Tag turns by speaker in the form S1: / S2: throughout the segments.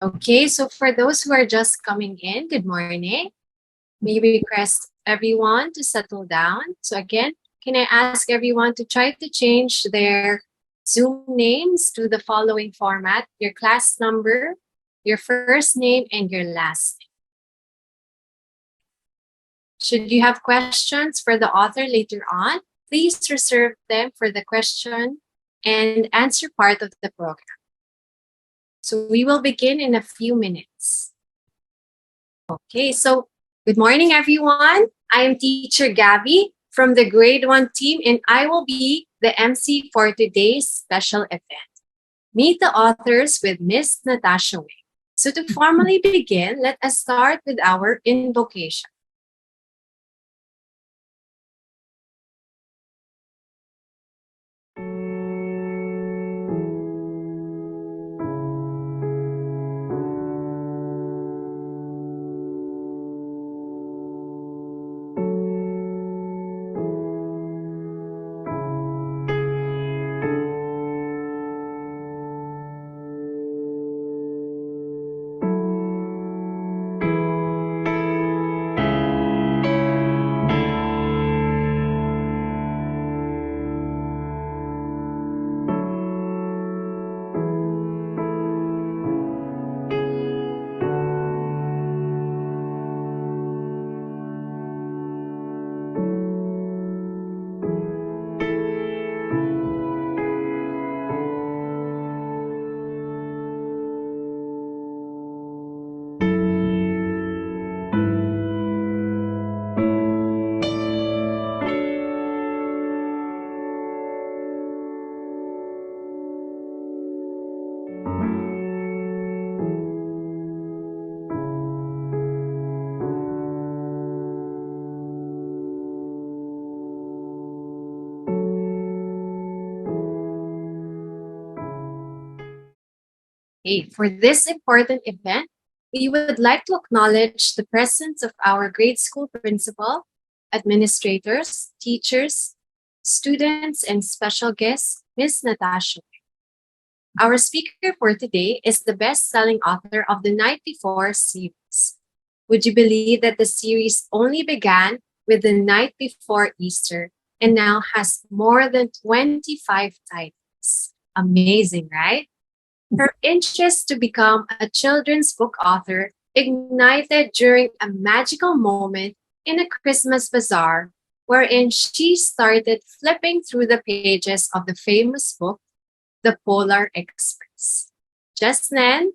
S1: Okay, so for those who are just coming in, good morning. May we request everyone to settle down. So again, can I ask everyone to try to change their Zoom names to the following format: your class number, your first name, and your last name. Should you have questions for the author later on, please reserve them for the question and answer part of the program. So we will begin in a few minutes. Okay, so good morning, everyone. I am Teacher Gabby from the Grade 1 team, and I will be the MC for today's special event. Meet the authors with Miss Natasha Wing. So to formally begin, let us start with our invocation. Okay, for this important event, we would like to acknowledge the presence of our grade school principal, administrators, teachers, students, and special guest, Miss Natasha. Our speaker for today is the best-selling author of the Night Before series. Would you believe that the series only began with the night before Easter and now has more than 25 titles? Amazing, right? Her interest to become a children's book author ignited during a magical moment in a Christmas bazaar wherein she started flipping through the pages of the famous book, The Polar Express. Just then,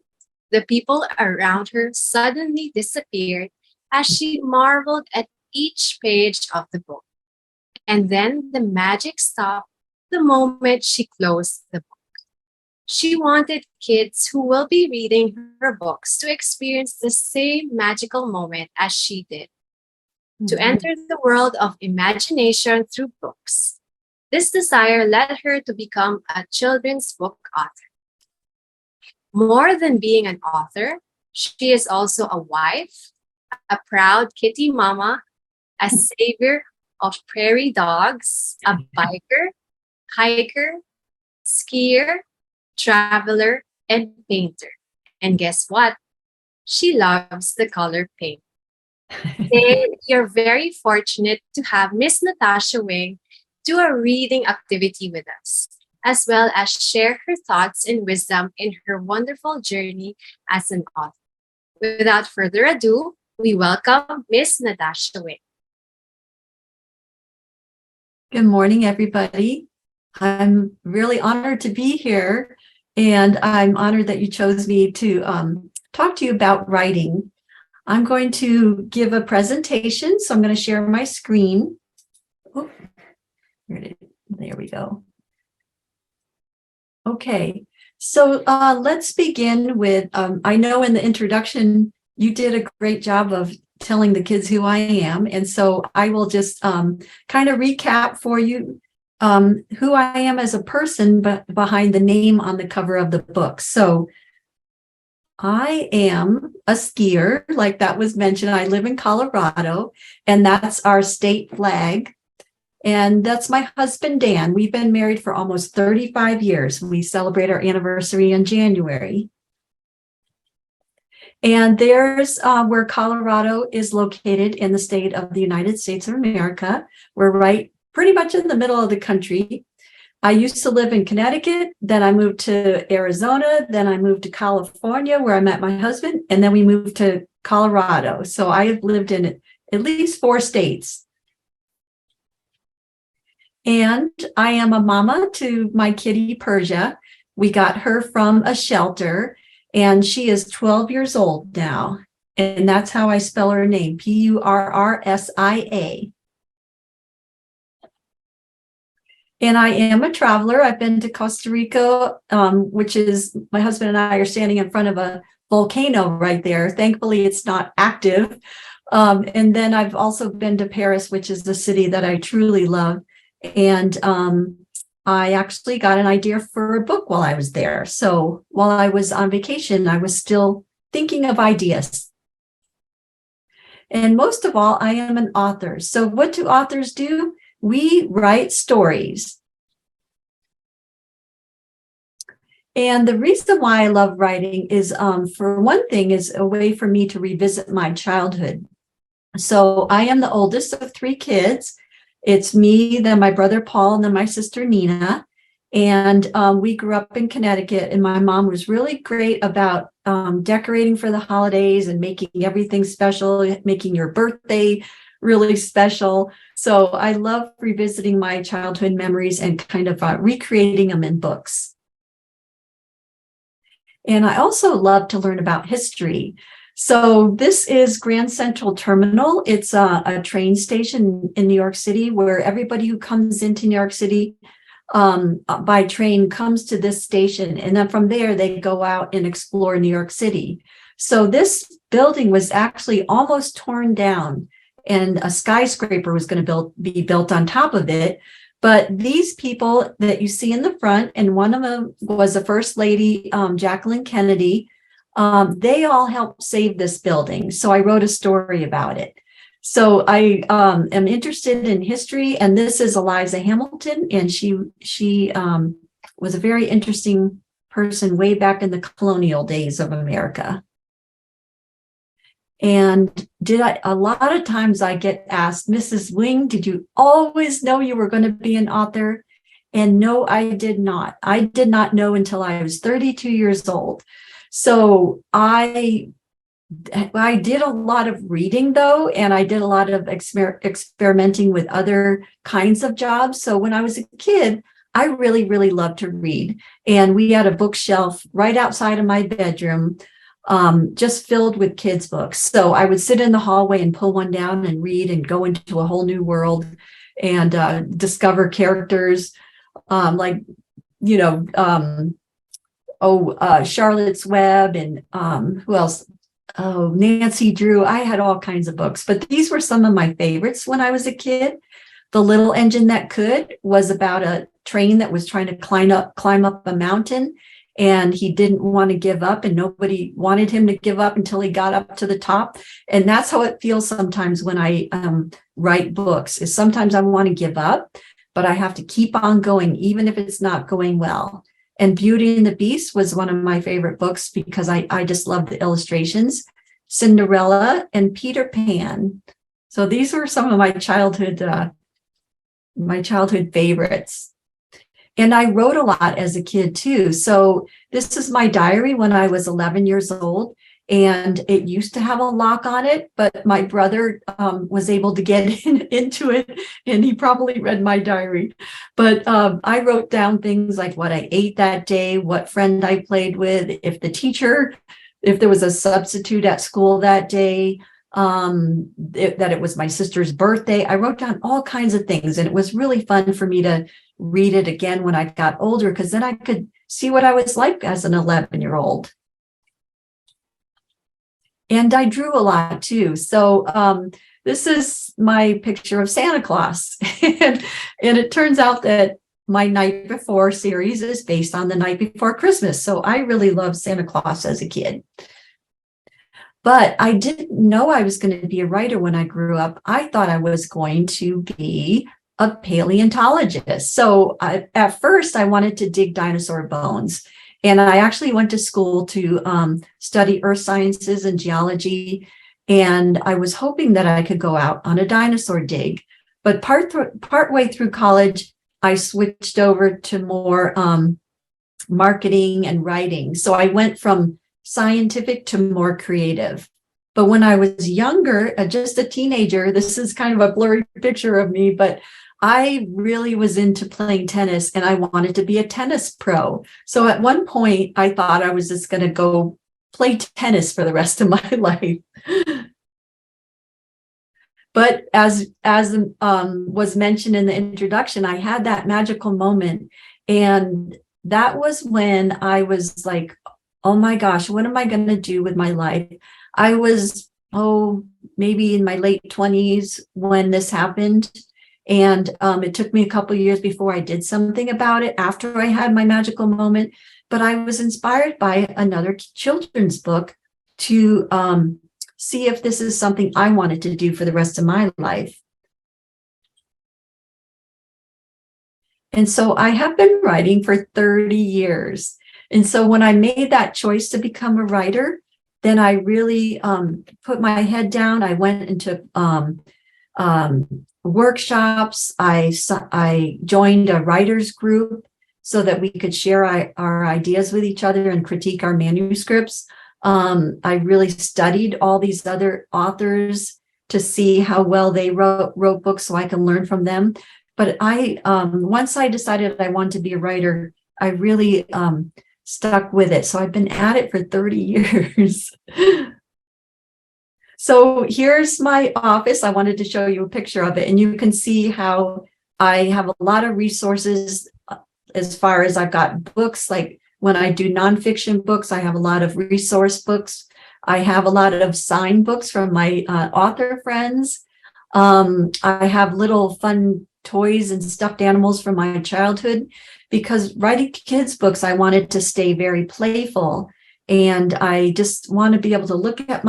S1: the people around her suddenly disappeared as she marveled at each page of the book. And then the magic stopped the moment she closed the book. She wanted kids who will be reading her books to experience the same magical moment as she did, to enter the world of imagination through books. This desire led her to become a children's book author. More than being an author, she is also a wife, a proud kitty mama, a savior of prairie dogs, a biker, hiker, skier, traveler, and painter. And guess what? She loves the color pink. Today, you're very fortunate to have Miss Natasha Wing do a reading activity with us, as well as share her thoughts and wisdom in her wonderful journey as an author. Without further ado, we welcome Miss Natasha Wing.
S2: Good morning, everybody. I'm really honored to be here, and I'm honored that you chose me to talk to you about writing. I'm going to give a presentation, so I'm going to share my screen. Oh, there we go. Okay, so let's begin with, I know in the introduction, you did a great job of telling the kids who I am, and so I will just kind of recap for you who I am as a person, but behind the name on the cover of the book. So I am a skier, like that was mentioned. I live in Colorado, and that's our state flag. And that's my husband, Dan. We've been married for almost 35 years. We celebrate our anniversary in January. And there's where Colorado is located in the state of the United States of America. We're right pretty much in the middle of the country. I used to live in Connecticut, then I moved to Arizona, then I moved to California where I met my husband, and then we moved to Colorado. So I have lived in at least 4 states. And I am a mama to my kitty Persia. We got her from a shelter, and she is 12 years old now. And that's how I spell her name, Purrsia. And I am a traveler. I've been to Costa Rica, which is, my husband and I are standing in front of a volcano right there. Thankfully, it's not active. And then I've also been to Paris, which is the city that I truly love. And I actually got an idea for a book while I was there. So while I was on vacation, I was still thinking of ideas. And most of all, I am an author. So what do authors do? We write stories. And the reason why I love writing is, for one thing, is a way for me to revisit my childhood. So I am the oldest of 3 kids. It's me, then my brother Paul, and then my sister Nina. And we grew up in Connecticut, and my mom was really great about decorating for the holidays and making everything special, making your birthday really special. So I love revisiting my childhood memories and kind of recreating them in books. And I also love to learn about history. So this is Grand Central Terminal. It's a train station in New York City where everybody who comes into New York City by train comes to this station. And then from there, they go out and explore New York City. So this building was actually almost torn down, and a skyscraper was going to be built on top of it. But these people that you see in the front, and one of them was the First Lady, Jacqueline Kennedy, they all helped save this building. So I wrote a story about it. So I am interested in history, and this is Eliza Hamilton, and she was a very interesting person way back in the colonial days of America. And a lot of times I get asked, Mrs. Wing, did you always know you were going to be an author? And no, I did not. I did not know until I was 32 years old. So I did a lot of reading, though, and I did a lot of experimenting with other kinds of jobs. So when I was a kid, I really, really loved to read. And we had a bookshelf right outside of my bedroom, just filled with kids' books. So I would sit in the hallway and pull one down and read and go into a whole new world and discover characters like, Charlotte's Web and who else? Oh, Nancy Drew. I had all kinds of books, but these were some of my favorites when I was a kid. The Little Engine That Could was about a train that was trying to climb up a mountain, and he didn't want to give up, and nobody wanted him to give up until he got up to the top. And that's how it feels sometimes when I write books, is sometimes I want to give up, but I have to keep on going, even if it's not going well. And Beauty and the Beast was one of my favorite books because I just love the illustrations. Cinderella and Peter Pan. So these were some of my childhood favorites. And I wrote a lot as a kid too. So this is my diary when I was 11 years old. And it used to have a lock on it, but my brother was able to get into it, and he probably read my diary. But I wrote down things like what I ate that day, what friend I played with, if there was a substitute at school that day, that it was my sister's birthday. I wrote down all kinds of things, and it was really fun for me to read it again when I got older, because then I could see what I was like as an 11-year-old. And I drew a lot too. So this is my picture of Santa Claus. and it turns out that my Night Before series is based on the night before Christmas. So I really loved Santa Claus as a kid. But I didn't know I was going to be a writer when I grew up. I thought I was going to be a paleontologist. So at first I wanted to dig dinosaur bones. And I actually went to school to study earth sciences and geology. And I was hoping that I could go out on a dinosaur dig. But partway through college, I switched over to more marketing and writing. So I went from scientific to more creative. But when I was younger, just a teenager, this is kind of a blurry picture of me, but I really was into playing tennis and I wanted to be a tennis pro. So at one point, I thought I was just going to go play tennis for the rest of my life. But as was mentioned in the introduction, I had that magical moment. And that was when I was like, oh my gosh, what am I going to do with my life? I was, maybe in my late 20s when this happened. And it took me a couple of years before I did something about it after I had my magical moment. But I was inspired by another children's book to see if this is something I wanted to do for the rest of my life. And so I have been writing for 30 years. And so when I made that choice to become a writer, then I really put my head down. I went into workshops. I joined a writers group so that we could share our ideas with each other and critique our manuscripts. I really studied all these other authors to see how well they wrote books so I can learn from them. But once I decided I wanted to be a writer, I really stuck with it. So I've been at it for 30 years. So here's my office. I wanted to show you a picture of it, and you can see how I have a lot of resources as far as I've got books. Like when I do nonfiction books, I have a lot of resource books. I have a lot of signed books from my author friends. I have little fun toys and stuffed animals from my childhood, because writing kids' books, I wanted to stay very playful. And I just want to be able to look at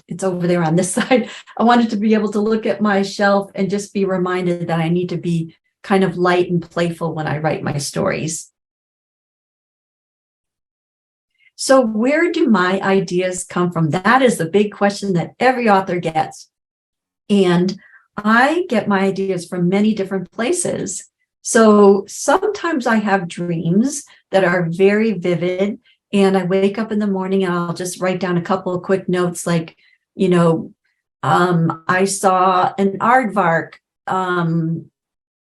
S2: it's over there on this side. I wanted to be able to look at my shelf and just be reminded that I need to be kind of light and playful when I write my stories. So where do my ideas come from? That is the big question that every author gets. And I get my ideas from many different places. So sometimes I have dreams that are very vivid, and I wake up in the morning and I'll just write down a couple of quick notes like, I saw an aardvark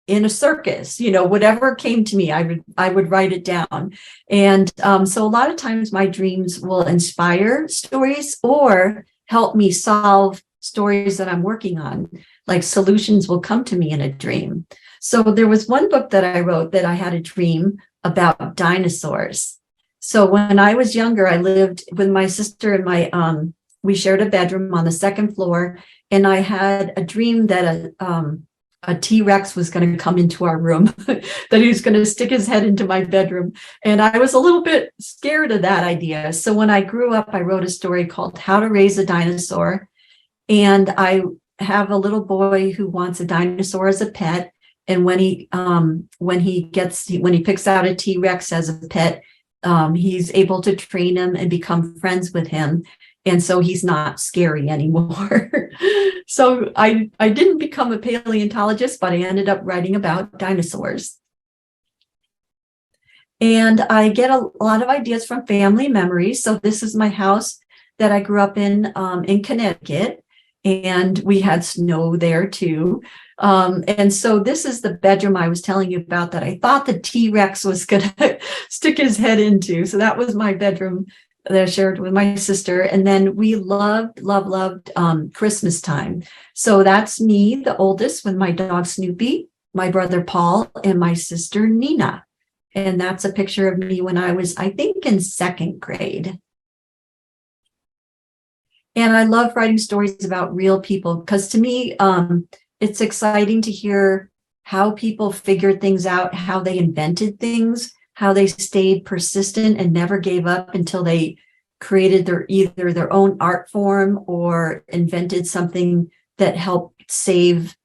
S2: in a circus, whatever came to me, I would write it down. And so a lot of times my dreams will inspire stories or help me solve stories that I'm working on. Like solutions will come to me in a dream. So there was one book that I wrote that I had a dream about dinosaurs. So when I was younger, I lived with my sister and we shared a bedroom on the second floor, and I had a dream that a T-Rex was going to come into our room, that he was going to stick his head into my bedroom. And I was a little bit scared of that idea. So when I grew up, I wrote a story called How to Raise a Dinosaur. And I have a little boy who wants a dinosaur as a pet. And when he picks out a T-Rex as a pet, he's able to train him and become friends with him. And so he's not scary anymore. So I didn't become a paleontologist, but I ended up writing about dinosaurs. And I get a lot of ideas from family memories. So this is my house that I grew up in Connecticut, and we had snow there too. And so this is the bedroom I was telling you about that I thought the T-Rex was going to stick his head into. So that was my bedroom that I shared with my sister. And then we loved Christmas time. So that's me, the oldest, with my dog Snoopy, my brother Paul, and my sister Nina. And that's a picture of me when I was, I think, in second grade. And I love writing stories about real people because to me, it's exciting to hear how people figured things out, how they invented things, how they stayed persistent and never gave up until they created either their own art form or invented something that helped save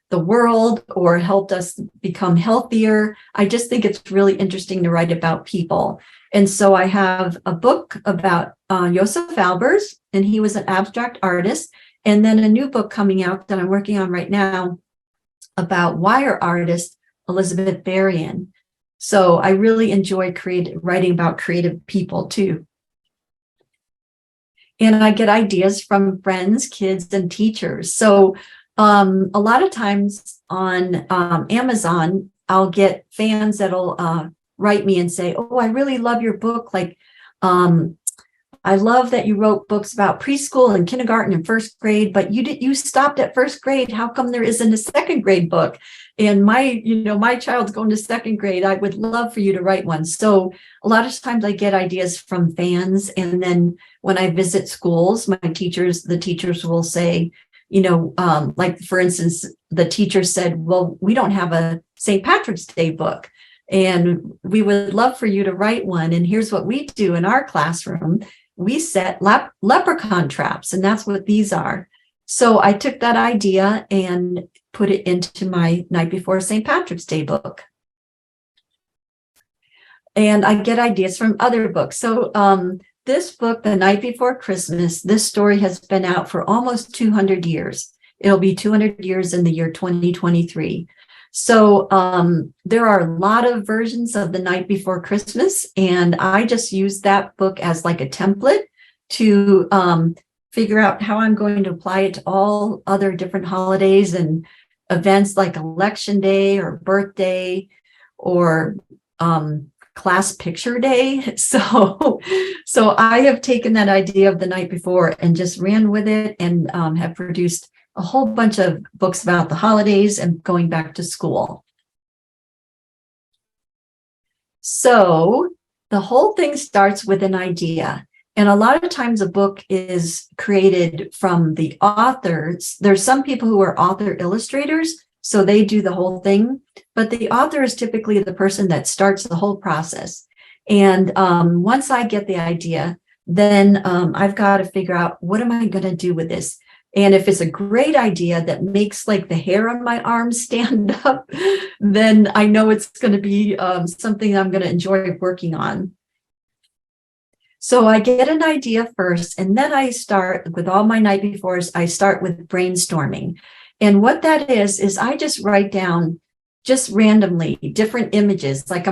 S2: the world or helped us become healthier. I just think it's really interesting to write about people. And so I have a book about Josef Albers, and he was an abstract artist. And then a new book coming out that I'm working on right now about wire artist Elizabeth Berrien. So I really enjoy writing about creative people too. And I get ideas from friends, kids, and teachers. So a lot of times on Amazon, I'll get fans that'll write me and say, "Oh, I really love your book. Like, I love that you wrote books about preschool and kindergarten and first grade, but you stopped at first grade. How come there isn't a second grade book? And my child's going to second grade. I would love for you to write one." So a lot of times I get ideas from fans, and then when I visit schools, the teachers will say, like for instance, the teacher said, "Well, we don't have a St. Patrick's Day book, and we would love for you to write one. And here's what we do in our classroom. We set leprechaun traps, and that's what these are." So I took that idea and put it into my Night Before St. Patrick's Day book. And I get ideas from other books. So this book, The Night Before Christmas, this story has been out for almost 200 years. It'll be 200 years in the year 2023. So there are a lot of versions of The Night Before Christmas, and I just use that book as like a template to figure out how I'm going to apply it to all other different holidays and events like Election Day or Birthday or Class Picture Day. So I have taken that idea of The Night Before and just ran with it, and have produced a whole bunch of books about the holidays and going back to school. So the whole thing starts with an idea. And a lot of times a book is created from the authors. There's some people who are author illustrators, so they do the whole thing. But the author is typically the person that starts the whole process. And once I get the idea, then I've got to figure out, what am I going to do with this? And if it's a great idea that makes like the hair on my arms stand up, then I know it's going to be something I'm going to enjoy working on. So I get an idea first, and then I start with all my night befores. I start with brainstorming. And what that is I just write down just randomly different images. Like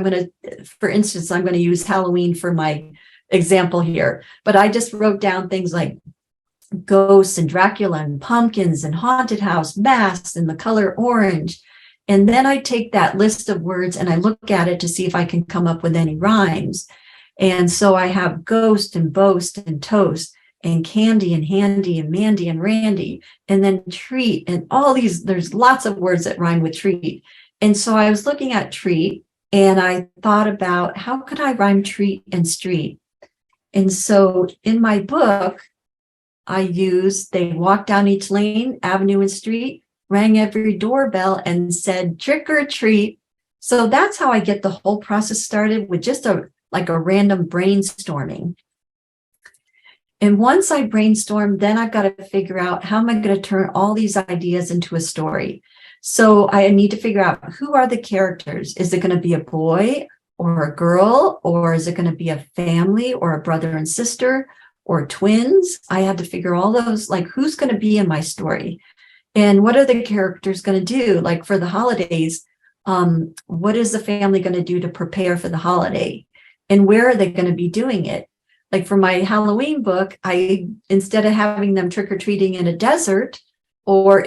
S2: for instance, I'm going to use Halloween for my example here, but I just wrote down things like ghosts and Dracula and pumpkins and haunted house, masks, and the color orange. And then I take that list of words and I look at it to see if I can come up with any rhymes. And so I have ghost and boast and toast and candy and handy and Mandy and Randy, and then treat and all these, there's lots of words that rhyme with treat. And so I was looking at treat and I thought about, how could I rhyme treat and street? And so in my book, they walked down each lane, avenue and street, rang every doorbell and said, trick or treat. So that's how I get the whole process started, with just a random brainstorming. And once I brainstorm, then I've got to figure out, how am I going to turn all these ideas into a story? So I need to figure out, who are the characters? Is it going to be a boy or a girl, or is it going to be a family or a brother and sister or twins? I had to figure all those, like, who's going to be in my story and what are the characters going to do? Like for the holidays, what is the family going to do to prepare for the holiday? And where are they going to be doing it? Like for my Halloween book, instead of having them trick-or-treating in a desert or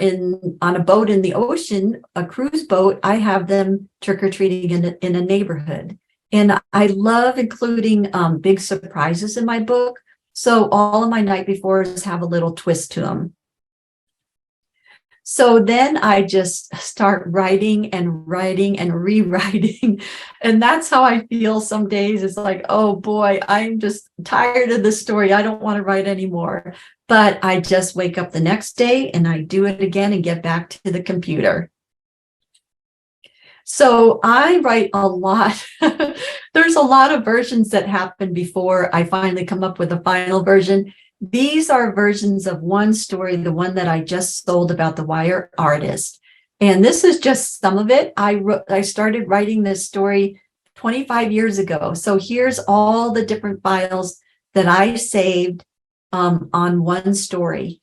S2: on a boat in the ocean, a cruise boat, I have them trick-or-treating in a neighborhood. And I love including big surprises in my book. So all of my night befores have a little twist to them. So then I just start writing and writing and rewriting. And that's how I feel some days. It's like, oh boy, I'm just tired of this story. I don't want to write anymore. But I just wake up the next day and I do it again and get back to the computer. So I write a lot. There's a lot of versions that happen before I finally come up with a final version. These are versions of one story, the one that I just sold about the wire artist. And this is just some of it. I started writing this story 25 years ago. So here's all the different files that I saved on one story.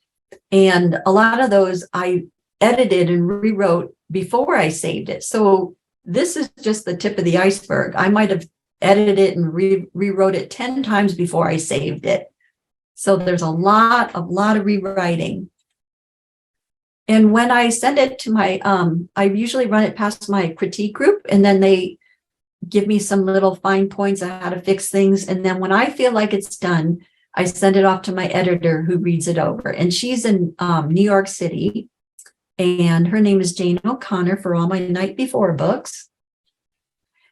S2: And a lot of those I edited and rewrote before I saved it. So this is just the tip of the iceberg. I might have edited it and rewrote it 10 times before I saved it. So there's a lot of rewriting. And when I send it to my, I usually run it past my critique group, and then they give me some little fine points on how to fix things. And then when I feel like it's done, I send it off to my editor who reads it over. And she's in New York City. And her name is Jane O'Connor for all my Night Before books.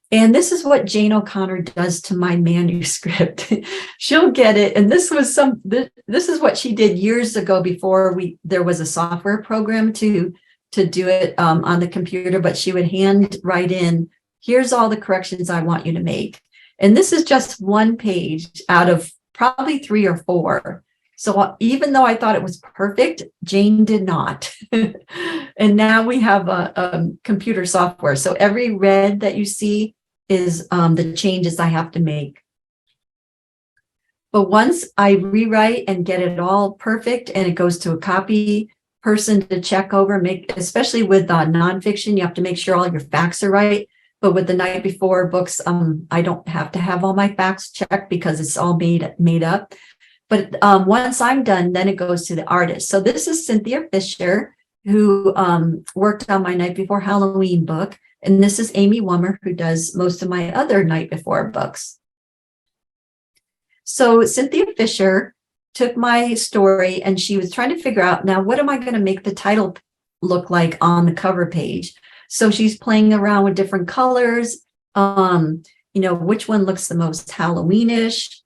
S2: And this is what Jane O'Connor does to my manuscript. She'll get it. And this is what she did years ago before there was a software program to do it on the computer, but she would hand write in, here's all the corrections I want you to make. And this is just one page out of probably 3 or 4. So even though I thought it was perfect, Jane did not. And now we have a computer software. So every red that you see is the changes I have to make. But once I rewrite and get it all perfect and it goes to a copy person to check over, especially with nonfiction, you have to make sure all your facts are right. But with the Night Before books, I don't have to have all my facts checked because it's all made up. But once I'm done, then it goes to the artist. So this is Cynthia Fisher, who worked on my Night Before Halloween book. And this is Amy Wummer, who does most of my other Night Before books. So Cynthia Fisher took my story and she was trying to figure out, now, what am I going to make the title look like on the cover page? So she's playing around with different colors, which one looks the most Halloweenish.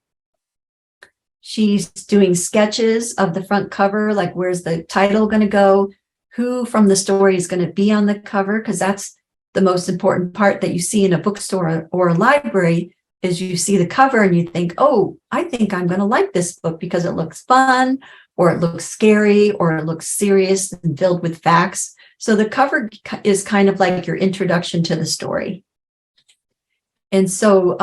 S2: She's doing sketches of the front cover, like where's the title going to go, who from the story is going to be on the cover, because that's the most important part that you see in a bookstore or a library, is you see the cover and you think, oh, I think I'm going to like this book because it looks fun, or it looks scary, or it looks serious and filled with facts. So the cover is kind of like your introduction to the story. And so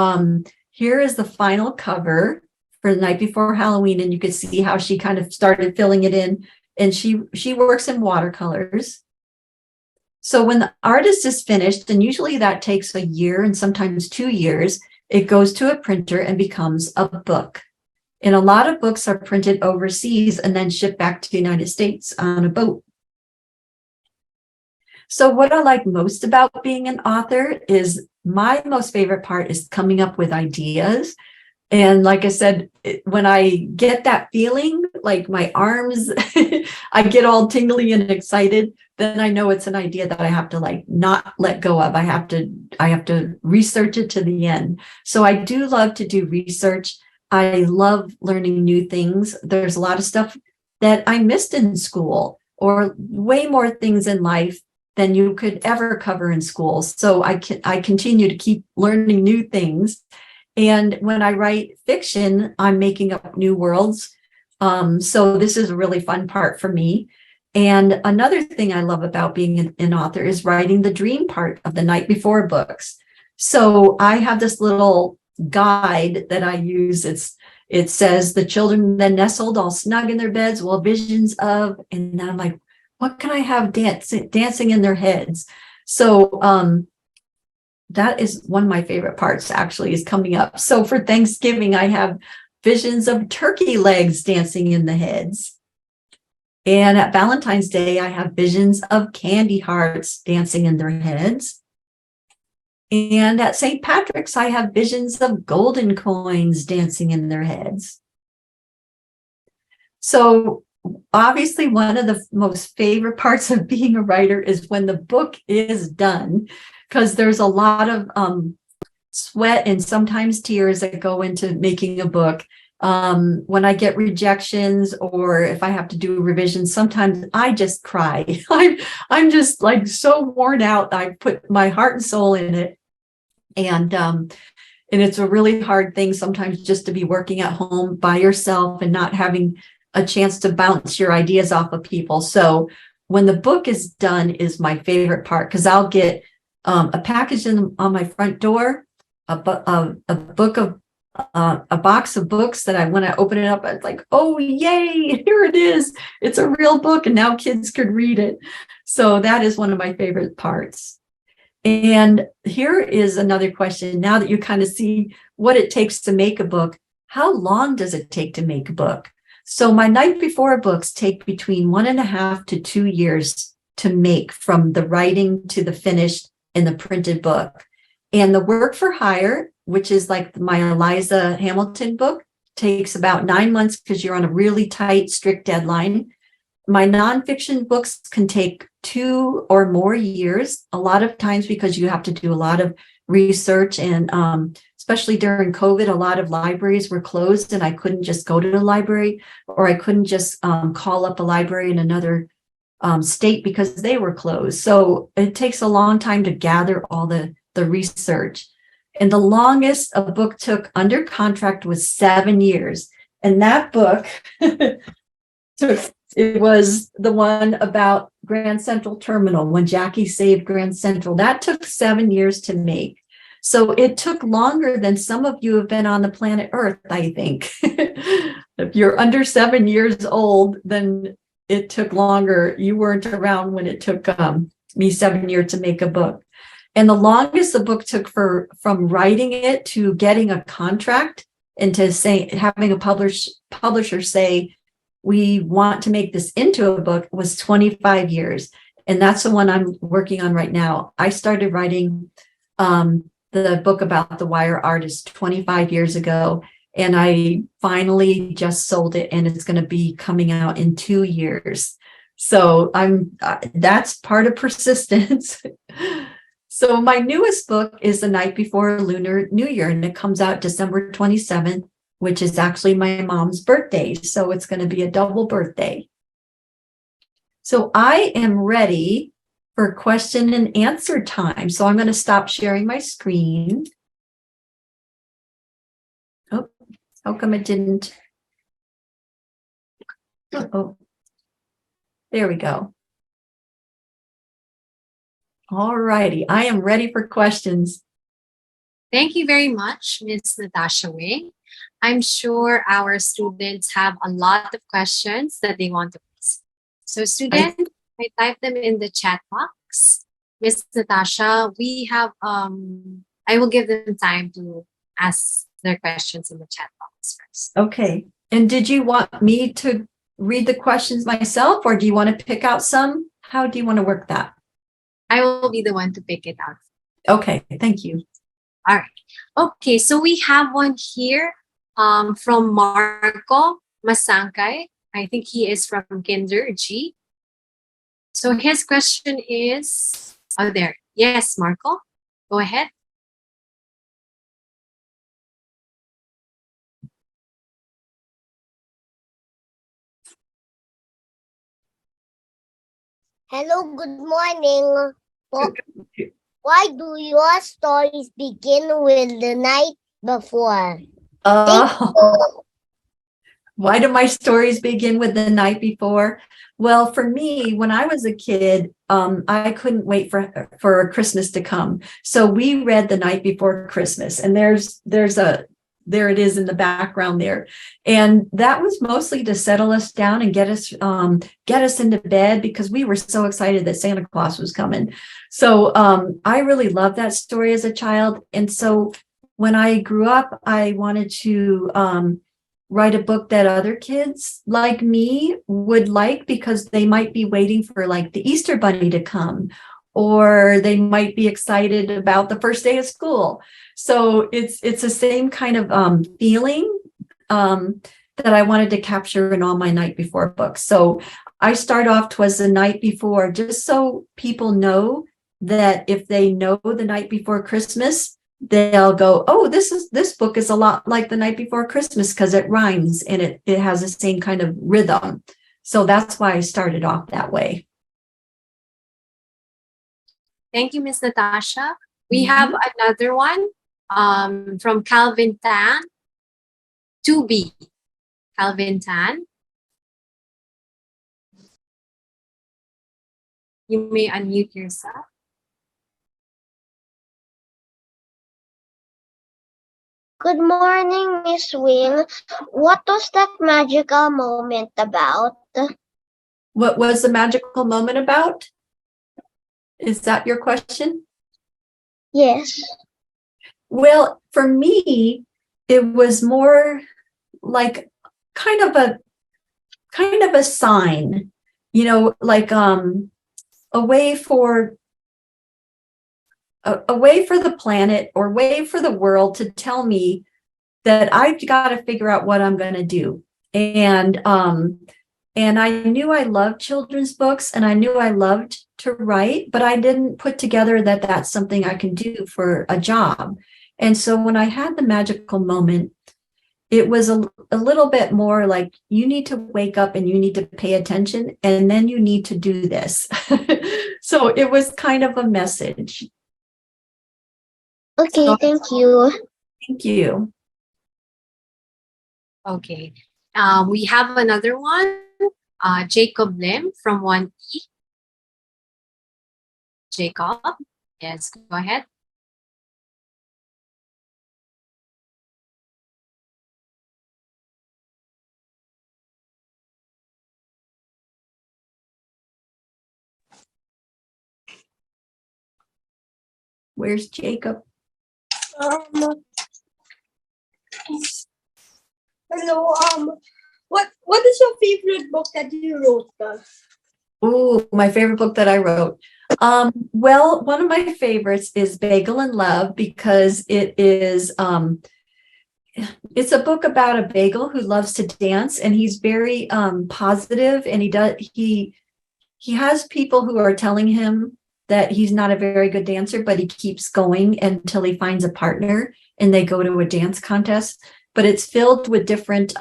S2: here is the final cover for the Night Before Halloween, and you can see how she kind of started filling it in. And she works in watercolors. So when the artist is finished, and usually that takes a year and sometimes 2 years, it goes to a printer and becomes a book. And a lot of books are printed overseas and then shipped back to the United States on a boat. So what I like most about being an author is my most favorite part is coming up with ideas. And like I said, when I get that feeling, like my arms, I get all tingly and excited, then I know it's an idea that I have to not let go of. I have to research it to the end. So I do love to do research. I love learning new things. There's a lot of stuff that I missed in school, or way more things in life than you could ever cover in school. So I continue to keep learning new things. And when I write fiction, I'm making up new worlds. So this is a really fun part for me. And another thing I love about being an author is writing the dream part of the Night Before books. So I have this little guide that I use. It says, the children then nestled all snug in their beds, while visions of, and then I'm like, what can I have dancing in their heads? So that is one of my favorite parts, actually, is coming up. So for Thanksgiving, I have visions of turkey legs dancing in the heads. And at Valentine's Day, I have visions of candy hearts dancing in their heads. And at St. Patrick's, I have visions of golden coins dancing in their heads. So obviously, one of the most favorite parts of being a writer is when the book is done, because there's a lot of sweat and sometimes tears that go into making a book. When I get rejections, or if I have to do revisions, sometimes I just cry. I'm just like so worn out. I put my heart and soul in it. And it's a really hard thing sometimes just to be working at home by yourself and not having a chance to bounce your ideas off of people. So when the book is done is my favorite part, because I'll get a package on my front door, a book of a box of books that I, when I open it up, it's like, oh, yay, here it is. It's a real book, and now kids could read it. So that is one of my favorite parts. And here is another question. Now that you kind of see what it takes to make a book, how long does it take to make a book? So my night before books take between 1.5 to 2 years to make, from the writing to the finished in the printed book. And the work for hire, which is like my Eliza Hamilton book, takes about 9 months because you're on a really tight, strict deadline. My nonfiction books can take 2 or more years, a lot of times because you have to do a lot of research. And especially during COVID, a lot of libraries were closed, and I couldn't just go to the library, or I couldn't just call up a library in another state because they were closed. So it takes a long time to gather all the research. And the longest a book took under contract was 7 years. And that book it was the one about Grand Central Terminal, when Jackie saved Grand Central. That took 7 years to make. So it took longer than some of you have been on the planet Earth, I think. If you're under 7 years old, then it took longer. You weren't around when it took me 7 years to make a book. And the longest the book took from writing it to getting a contract and to having a publisher say, we want to make this into a book, was 25 years. And that's the one I'm working on right now. I started writing the book about the wire artist 25 years ago, and I finally just sold it, and it's going to be coming out in 2 years. So that's part of persistence. So my newest book is The Night Before Lunar New Year, and it comes out December 27th, which is actually my mom's birthday. So it's going to be a double birthday. So I am ready for question and answer time. So I'm going to stop sharing my screen. Oh, how come it didn't? Oh, there we go. All righty. I am ready for questions.
S1: Thank you very much, Ms. Natasha Wing. I'm sure our students have a lot of questions that they want to ask. So students, I type them in the chat box. Ms. Natasha, we have, I will give them time to ask their questions in the chat box first.
S2: Okay. And did you want me to read the questions myself, or do you want to pick out some? How do you want to work that?
S1: I will be the one to pick it out.
S2: Okay, thank you.
S1: All right. Okay, so we have one here from Marco Masangkay. I think he is from Kinder G. So his question is, oh, there. Yes, Marco, go ahead.
S3: Hello, good morning. Why do your stories begin with the night before?
S2: Why do my stories begin with the night before? Well, for me, when I was a kid, I couldn't wait for Christmas to come. So we read The Night Before Christmas, and there it is in the background there. And that was mostly to settle us down and get us into bed, because we were so excited that Santa Claus was coming. So I really loved that story as a child. And so when I grew up, I wanted to write a book that other kids like me would like, because they might be waiting for like the Easter Bunny to come, or they might be excited about the first day of school. So it's the same kind of feeling that I wanted to capture in all my night before books. So I start off "'Twas the Night Before," just so people know that if they know The Night Before Christmas, they'll go, oh, this book is a lot like The Night Before Christmas, because it rhymes and it has the same kind of rhythm. So that's why I started off that way.
S1: Thank you, Ms. Natasha. We have another one from Calvin Tan. 2B. Calvin Tan. You may unmute yourself.
S3: Good morning, Miss Wing. What was that magical moment about?
S2: What was the magical moment about? Is that your question?
S3: Yes.
S2: Well, for me, it was more like kind of a sign, like a way for a way for the planet or way for the world to tell me that I've got to figure out what I'm going to do. And I knew I loved children's books and I knew I loved to write, but I didn't put together that that's something I can do for a job. And so when I had the magical moment, it was a little bit more like you need to wake up and you need to pay attention and then you need to do this. So it was kind of a message.
S3: Okay,
S2: So,
S3: thank you.
S2: thank you.
S1: Okay. We have another one. Jacob Lim from 1E. Jacob, yes, go ahead.
S2: Where's Jacob?
S4: Hello. What is your favorite book that you wrote?
S2: Oh, my favorite book that I wrote. Well, one of my favorites is Bagel in Love because it's a book about a bagel who loves to dance and he's very positive and he has people who are telling him that he's not a very good dancer, but he keeps going until he finds a partner and they go to a dance contest. But it's filled with different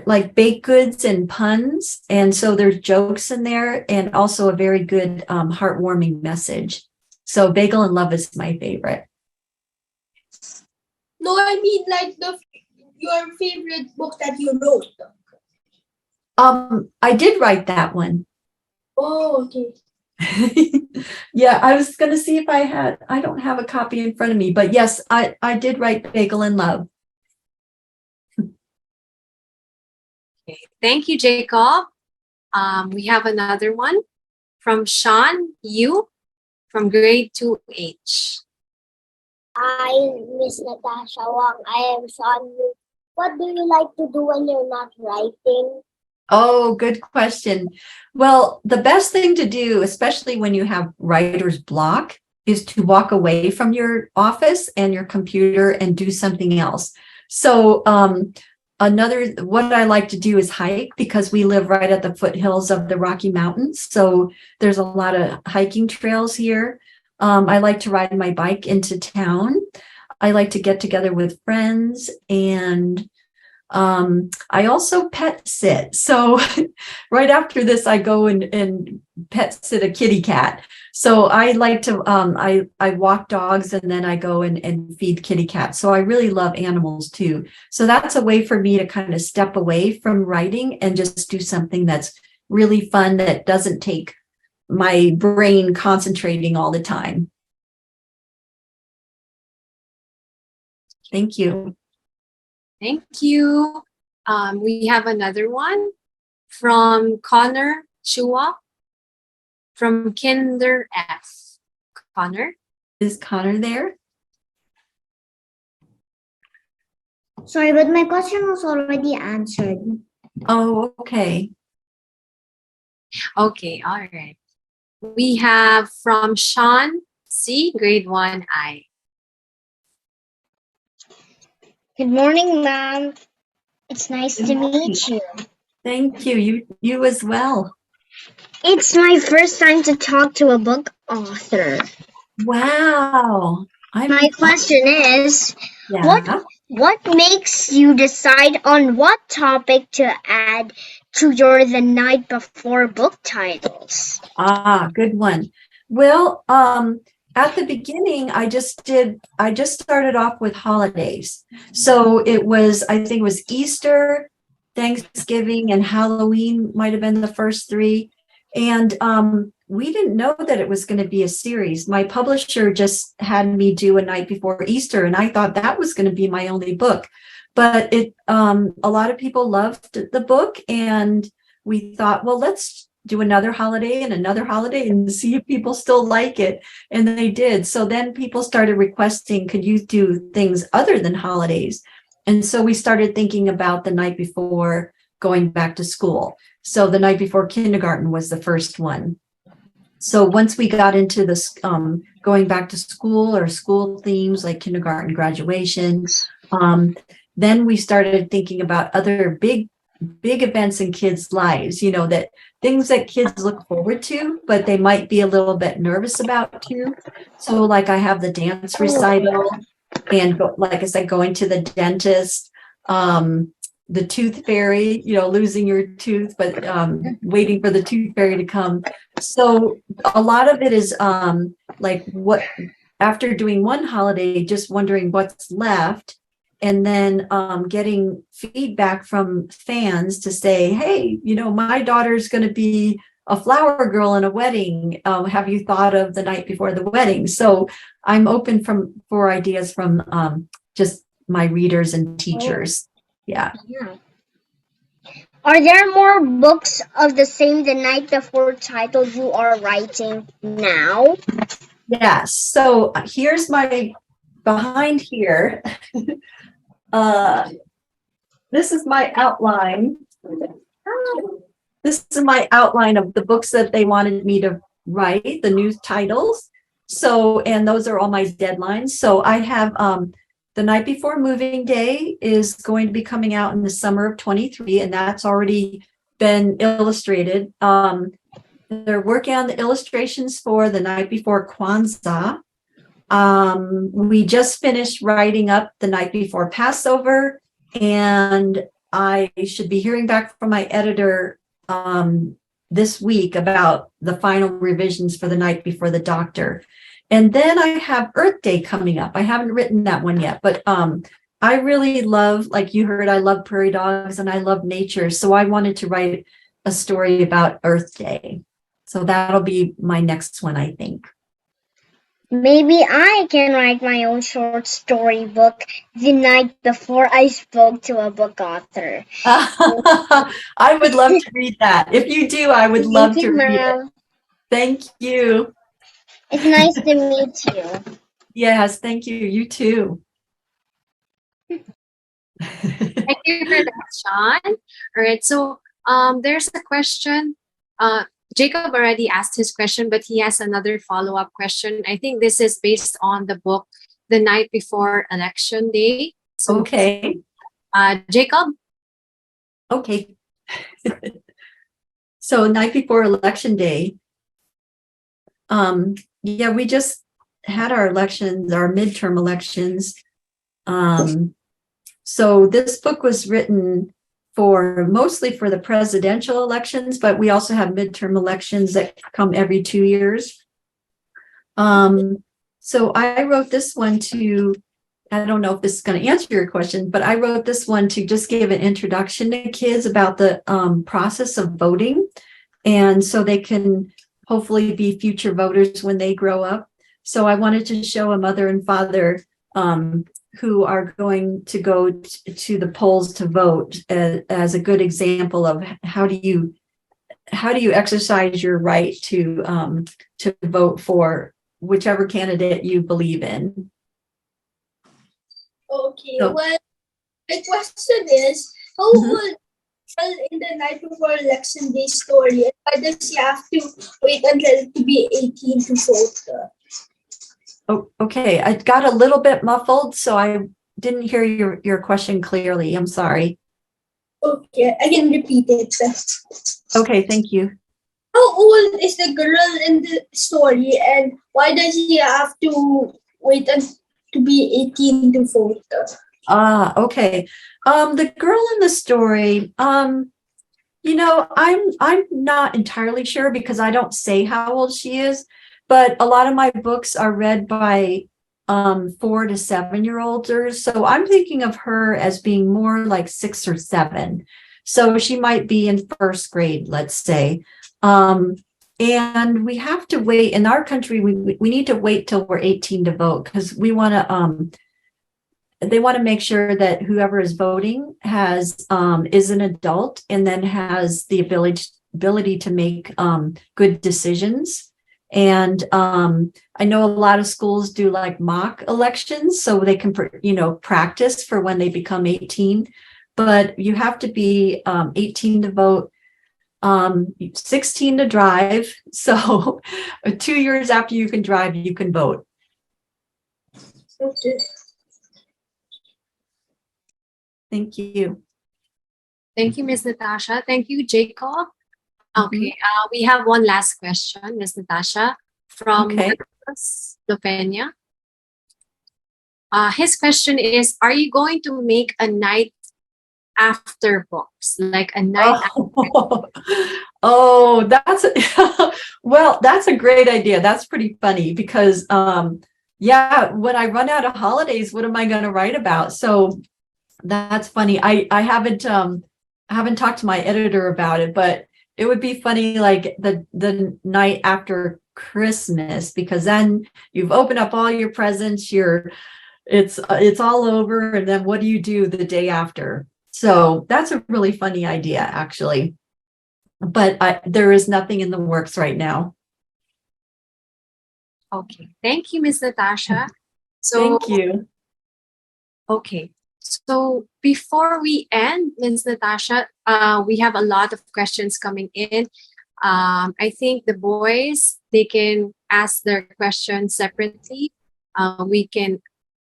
S2: like baked goods and puns. And so there's jokes in there and also a very good heartwarming message. So Bagel in Love is my favorite.
S4: No, I mean like your favorite book that you wrote.
S2: I did write that one.
S4: Oh, okay.
S2: Yeah, I was going to see if I don't have a copy in front of me, but yes, I did write Bagel in Love.
S1: Okay. Thank you, Jacob. We have another one from Sean Yu from grade 2H.
S3: Hi, Miss Natasha Wang. I am Sean. What do you like to do when you're not writing?
S2: Oh, good question. Well, the best thing to do, especially when you have writer's block, is to walk away from your office and your computer and do something else. So what I like to do is hike because we live right at the foothills of the Rocky Mountains. So there's a lot of hiking trails here. I like to ride my bike into town. I like to get together with friends and I also pet sit. So right after this, I go and pet sit a kitty cat. So I like to, I walk dogs and then I go and feed kitty cats. So I really love animals too. So that's a way for me to kind of step away from writing and just do something that's really fun that doesn't take my brain concentrating all the time. Thank you.
S1: Thank you. We have another one from Connor Chua from Kinder F. Connor?
S2: Is Connor there?
S3: Sorry, but my question was already answered.
S2: Oh, okay.
S1: Okay, all right. We have from Sean C, grade 1I.
S3: Good morning, ma'am. It's nice to meet you.
S2: Thank you. You as well.
S3: It's my first time to talk to a book author.
S2: Wow.
S3: My question is,
S2: Yeah.
S3: what makes you decide on what topic to add to your The Night Before book titles?
S2: Good one. Well, at the beginning, I just started off with holidays. So I think it was Easter, Thanksgiving and Halloween might have been the first three. And we didn't know that it was going to be a series. My publisher just had me do A Night Before Easter, and I thought that was going to be my only book. But a lot of people loved the book, and we thought, well, let's do another holiday and see if people still like it. And they did. So then people started requesting, could you do things other than holidays? And so we started thinking about the night before going back to school. So the night before kindergarten was the first one. So once we got into this going back to school or school themes like kindergarten graduation, then we started thinking about other big events in kids' lives, that things that kids look forward to, but they might be a little bit nervous about too. So like I have the dance recital, and like I said, going to the dentist, the tooth fairy, losing your tooth, but waiting for the tooth fairy to come. So a lot of it is like what, after doing one holiday, just wondering what's left, and then getting feedback from fans to say, hey, my daughter's going to be a flower girl in a wedding. Have you thought of the night before the wedding? So I'm open for ideas from just my readers and teachers. Yeah.
S3: Are there more books of the same The Night Before title you are writing now?
S2: Yes. So here's my behind here. This is my outline. This is my outline of the books that they wanted me to write, the new titles. So, and those are all my deadlines. So I have The Night Before Moving Day is going to be coming out in the summer of 23, and that's already been illustrated. They're working on the illustrations for The Night Before Kwanzaa. We just finished writing up The Night Before Passover, and I should be hearing back from my editor this week about the final revisions for The Night Before the Doctor. And then I have Earth Day coming up. I haven't written that one yet, but I really love, like you heard, I love prairie dogs and I love nature. So I wanted to write a story about Earth Day. So that'll be my next one, I think.
S3: Maybe I can write my own short story book the night before I spoke to a book author.
S2: I would love to read that. If you do, I would love to read it. Thank you.
S3: It's nice to meet you.
S2: Yes, thank you. You too.
S1: Thank you for that, Sean. All right, so there's a question. Jacob already asked his question, but he has another follow-up question. I think this is based on the book The Night Before Election Day. So,
S2: okay.
S1: Jacob?
S2: Okay. So night before Election Day, yeah, we just had our elections, our midterm elections. So this book was written mostly for the presidential elections, but we also have midterm elections that come every 2 years. So I wrote this one I don't know if this is going to answer your question, but I wrote this one to just give an introduction to kids about the process of voting. And so they can hopefully be future voters when they grow up. So I wanted to show a mother and father who are going to go to the polls to vote as a good example of how do you exercise your right to vote for whichever candidate you believe in.
S4: Okay,
S2: So,
S4: well, my question is, how would tell in the night before election day story, and why does he have to wait until to be 18 to vote?
S2: Oh, okay, I got a little bit muffled, so I didn't hear your question clearly. I'm sorry.
S4: Okay, I can repeat it.
S2: Okay, thank you.
S4: How old is the girl in the story, and why does he have to wait until to be 18 to vote?
S2: Okay. The girl in the story, I'm not entirely sure because I don't say how old she is, but a lot of my books are read by 4 to 7 year olds. So I'm thinking of her as being more like 6 or 7. So she might be in first grade, let's say. And we have to wait in our country. We need to wait till we're 18 to vote because we want to they want to make sure that whoever is voting has is an adult and then has the ability to make good decisions. And I know a lot of schools do like mock elections so they can practice for when they become 18, but you have to be 18 to vote, 16 to drive. So 2 years after you can drive, you can vote.
S4: Okay.
S1: Thank you, Ms. Natasha. Thank you, Jacob. Okay, we have one last question, Ms. Natasha, from Slovenia. His question is, are you going to make a night after books, like a night after?
S2: Oh, that's well, that's a great idea. That's pretty funny because yeah, when I run out of holidays, what am I going to write about? So that's funny. I haven't talked to my editor about it, but it would be funny like the night after Christmas, because then you've opened up all your presents, it's all over, and then what do you do the day after? So that's a really funny idea, actually. But there is nothing in the works right now.
S1: Okay, thank you, Ms. Natasha. So,
S2: thank you.
S1: Okay, so before we end, Ms. Natasha, we have a lot of questions coming in. I think the boys, they can ask their questions separately.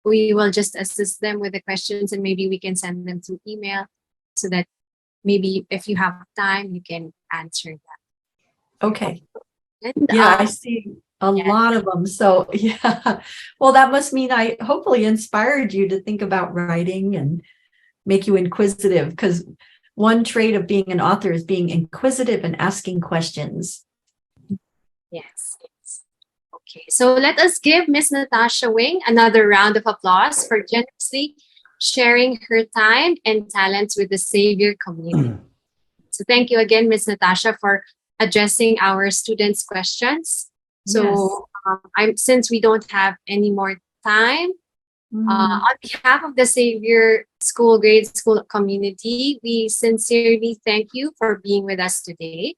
S1: We will just assist them with the questions, and maybe we can send them through email so that maybe if you have time, you can answer that.
S2: Okay.
S1: And,
S2: yeah, I see a lot of them. So yeah, well, that must mean I hopefully inspired you to think about writing and make you inquisitive, because one trait of being an author is being inquisitive and asking questions.
S1: Yes. Okay, so let us give Miss Natasha Wing another round of applause for generously sharing her time and talents with the Savior community. So thank you again, Miss Natasha, for addressing our students' questions. So since we don't have any more time, on behalf of the Savior grade school community, we sincerely thank you for being with us today.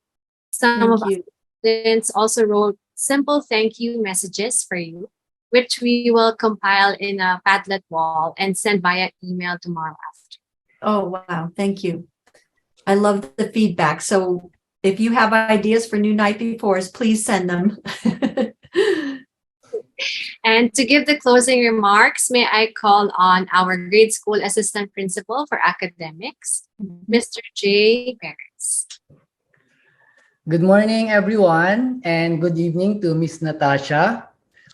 S1: Some of our students also wrote simple thank you messages for you, which we will compile in a Padlet wall and send via email tomorrow after.
S2: Oh, wow. Thank you. I love the feedback. So if you have ideas for new night befores, please send them.
S1: And to give the closing remarks, may I call on our grade school assistant principal for academics, Mr. J. Perez.
S5: Good morning, everyone, and good evening to Miss Natasha.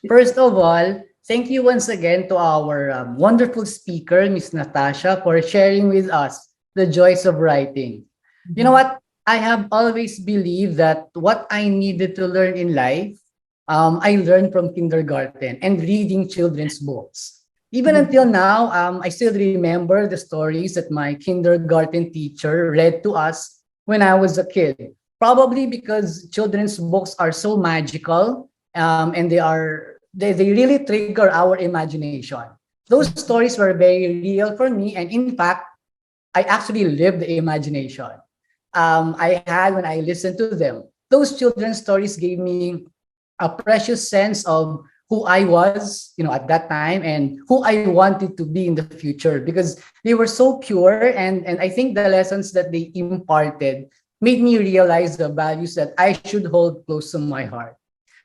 S5: First of all, thank you once again to our wonderful speaker, Miss Natasha, for sharing with us the joys of writing. You know what? I have always believed that what I needed to learn in life, I learned from kindergarten and reading children's books. Even until now, I still remember the stories that my kindergarten teacher read to us when I was a kid. Probably because children's books are so magical, and they really trigger our imagination. Those stories were very real for me, and in fact, I actually lived the imagination I had when I listened to them. Those children's stories gave me a precious sense of who I was, at that time, and who I wanted to be in the future, because they were so pure, and I think the lessons that they imparted made me realize the values that I should hold close to my heart.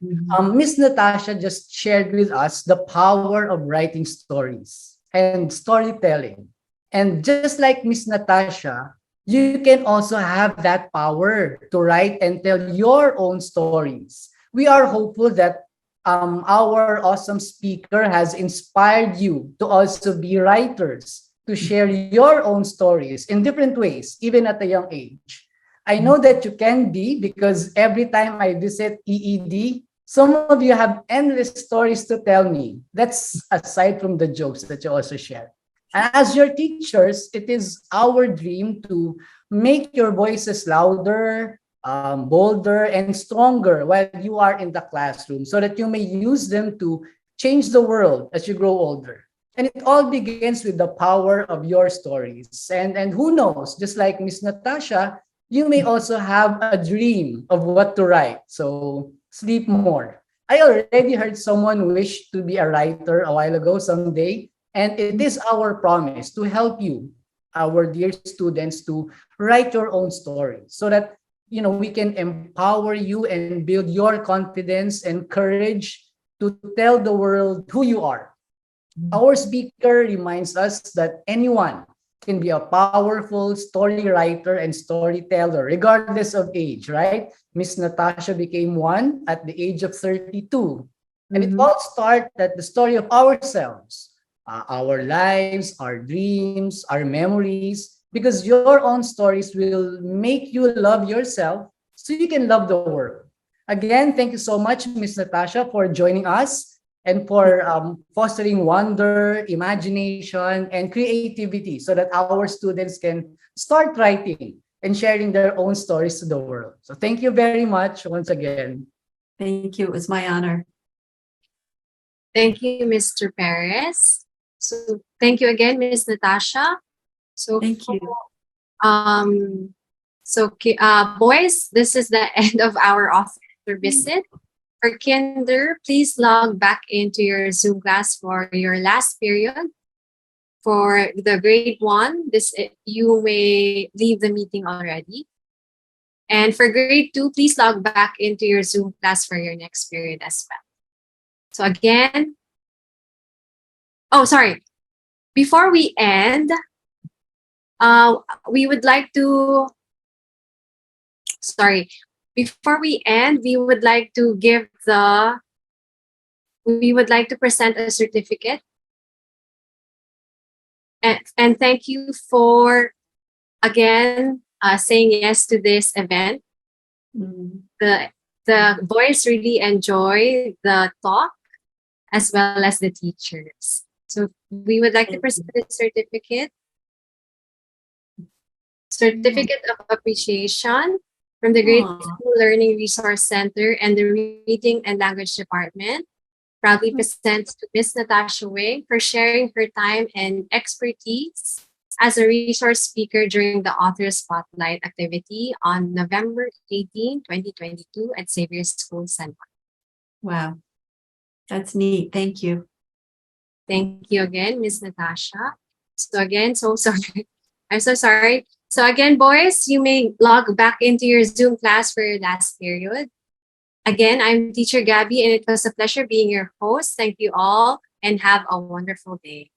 S5: Miss Natasha just shared with us the power of writing stories and storytelling. And just like Miss Natasha, you can also have that power to write and tell your own stories. We are hopeful that our awesome speaker has inspired you to also be writers, to share your own stories in different ways, even at a young age. I know that you can be, because every time I visit EED, some of you have endless stories to tell me. That's aside from the jokes that you also share. As your teachers, it is our dream to make your voices louder, bolder, and stronger while you are in the classroom so that you may use them to change the world as you grow older. And it all begins with the power of your stories. And who knows, just like Miss Natasha, you may also have a dream of what to write. So sleep more. I already heard someone wish to be a writer a while ago someday. And it is our promise to help you, our dear students, to write your own story so that we can empower you and build your confidence and courage to tell the world who you are. Our speaker reminds us that anyone can be a powerful story writer and storyteller, regardless of age, right? Miss Natasha became one at the age of 32. And it
S2: Mhm.
S5: all started at the story of ourselves, our lives, our dreams, our memories, because your own stories will make you love yourself so you can love the world. Again, thank you so much, Miss Natasha, for joining us and for fostering wonder, imagination, and creativity so that our students can start writing and sharing their own stories to the world. So thank you very much once again.
S2: Thank you. It was my honor.
S1: Thank you, Mr. Perez. So thank you again, Miss Natasha. So
S2: Thank you.
S1: boys, this is the end of our author visit. For kinder, please log back into your Zoom class for your last period. For the grade one, you may leave the meeting already. And for grade two, please log back into your Zoom class for your next period as well. So again, sorry. Before we end, we would like to, sorry, before we end, we would like to present a certificate. And thank you for, again, saying yes to this event. The boys really enjoy the talk as well as the teachers. So we would like to present the certificate of appreciation from the Grade
S2: Aw.
S1: School Learning Resource Center and the Reading and Language Department. Proudly presents to Miss Natasha Wing for sharing her time and expertise as a resource speaker during the Author Spotlight activity on November 18, 2022 at Xavier School San Juan.
S2: Wow. That's neat. Thank you.
S1: Thank you again, Miss Natasha. So again, so sorry. I'm so sorry. So again, boys, you may log back into your Zoom class for your last period. Again, I'm Teacher Gabby, and it was a pleasure being your host. Thank you all, and have a wonderful day.